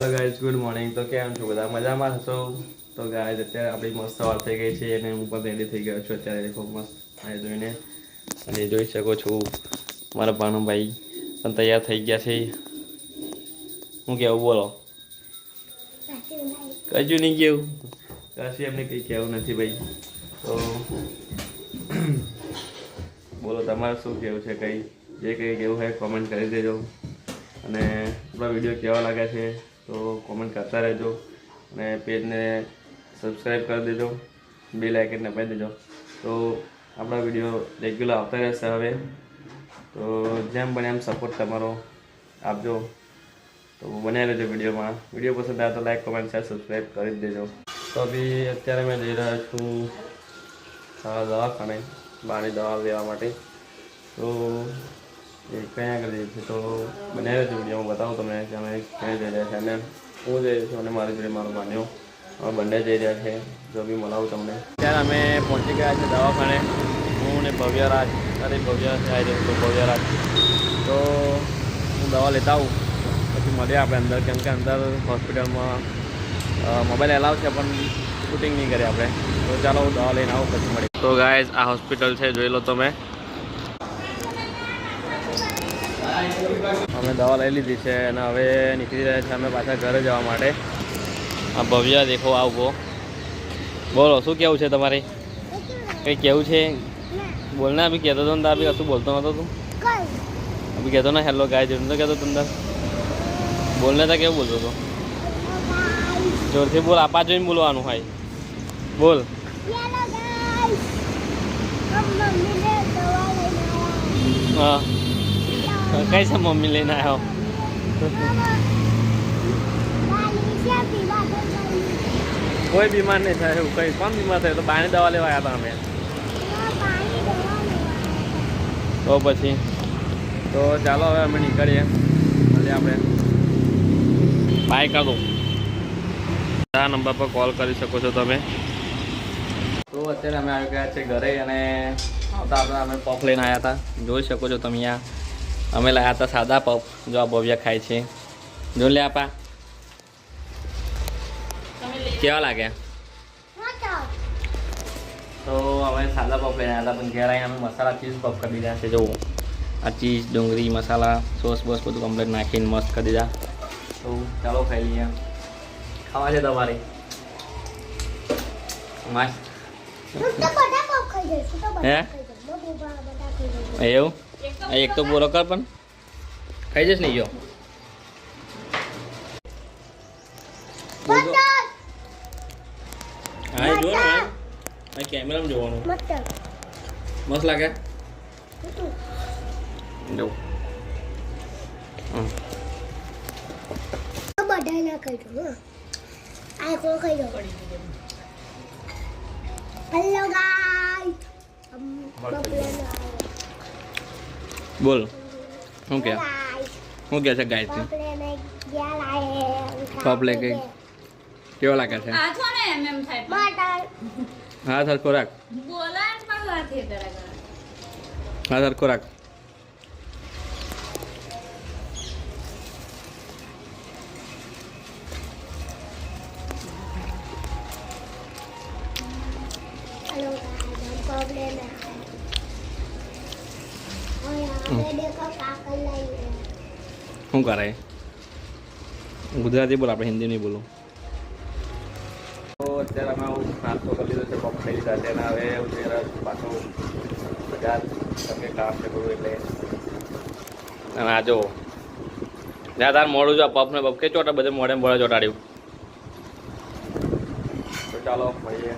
Hello guys, good morning. તો કેમ છો બધા? મજામાં હશો? તો ગાઈઝ અત્યારે આપણી મસ્ત સવાર થઈ ગઈ છે અને હું પણ રેડી થઈ ગયો છું અત્યારે. દેખો મસ્ત આ જોઈને, અને જોઈ શકો છો મારા ભાનુભાઈ પણ તૈયાર થઈ ગયા છે. હું કેવું બોલો? કશું નહીં કેવું, કશું એમને કંઈ કહેવું નથી ભાઈ. તો બોલો તમારે શું કહેવું છે? કંઈ જે કંઈ કહેવું હોય કોમેન્ટ કરી દેજો. અને આપણા વિડીયો કેવા લાગે છે તો કોમેન્ટ કરતા રહેજો, અને પેજને સબસ્ક્રાઈબ કરી દેજો, બેલ આઇકન દબાવી દેજો તો આપણા વિડીયો રેગ્યુલર આવતા રહેશે હવે. તો જેમ બને એમ સપોર્ટ તમારો આપજો. તો બનાવી લેજો વિડીયોમાં. વિડીયો પસંદ આવે તો લાઈક, કોમેન્ટ, શેર, સબસ્ક્રાઈબ કરી જ દેજો. તો બી અત્યારે મેં જઈ રહ્યો છું દવાખાને બહારની દવા લેવા માટે. તો એ ક્યાં આગળ જઈએ છીએ તો બનાવી રહેજો વિડીયોમાં, બતાવું તમને કે અમે ક્યાં જઈ રહ્યા છે. અને હું જઈ છું અને મારી જોડે મારો માન્યો અમે બંને જઈ રહ્યા છે. જો બી મળાવું તમને. ત્યારે અમે પહોંચી ગયા છે દવાખાને, હું ને ભવ્યરાજ. અરે ભવ્ય આવી રહ્યું તો ભવ્યરાજ. તો હું દવા લેતા આવું પછી મળીએ આપણે અંદર, કેમ કે અંદર હોસ્પિટલમાં મોબાઈલ એલાવ છે પણ શૂટિંગ નહીં કરીએ આપણે. તો ચાલો હું દવા લઈને આવું પછી મળીએ. તો ગાઈઝ આ હોસ્પિટલ છે, જોઈ લો તમે. અમે દવા લઈ લીધી છે અને હવે નીકળી રહ્યા છે અમે પાછા ઘરે જવા માટે. આ ભવ્ય દેખો આવો. બોલો શું કેવું છે તમારે? કંઈ કેવું છે? બોલને. અભી કહેતો હતો ને તાર બી કશું બોલતો નતો તું? અભી કહેતો ને હેલો ગાય જોઈને તો કહેતો તું? બોલને તો કેવું બોલતો હતો? જોરથી બોલ, આપા જોઈને બોલવાનું હોય. બોલ. હા કઈ છે મમ્મી લઈને આવ્યો? કોઈ બીમાર નહીં થાય એવું કઈ. કોણ બીમાર થાય? તો બહારની દવા લેવા આવ્યા હતા અમે. તો પછી તો ચાલો હવે અમે નીકળીએ. એટલે આપણે બાય કરો. આ નંબર પર કોલ કરી શકો છો તમે. તો અત્યારે અમે આવી ગયા છે ઘરે, અને આવતા અમે પફ લઈને આવ્યા હતા. જોઈ શકો છો તમે. અહીંયા અમે લાવ્યા હતા સાદા પફ. જો આ ભવ્ય ખાય છે. જો લે આપા, કેવા લાગ્યા? તો હવે સાદા પફ લઈને આવ્યા હતા, પણ ઘેર આવીને અમે મસાલા ચીઝ પફ કરી દીધા છે. જો આ ચીઝ, ડુંગળી, મસાલા, સોસ બોસ બધું કમ્પ્લીટ નાખીને મસ્ત કરી દીધા. તો ચાલો ખાઈ લઈએ. ખાવા છે તમારે? મસ્ત હે એવું? એક તો બોલો કર, પણ ખાઈ જશ નહીં. જો હા જો ને, આ કેમેરામાં જોવાનું. મસ્ત લાગે. જો બધા ના ખાઈ દો. આ કોણ ખાઈ દો? હેલો ગાઈસ, બોલ શું કે? શું કે છે ગાઈસ? પપ લે કે કેવો લાગે છે? હા સરખો રાખ. હા સરખો રાખ. શું કરે? ગુજરાતી બોલ, આપણે હિન્દી નહીં બોલું. તો અત્યારે અમે નાસ્તો કરી લીધો છે, પપ ખાઈ લીધા છે, અને હવે પાછું બજાર તમે કામ છે બધું એટલે. અને આ જો જ્યાં તાર મોડું જો પપ ને પપ કે ચોટા બધે મોડે મોડે ચોટાડ્યું. તો ચાલો મળીએ.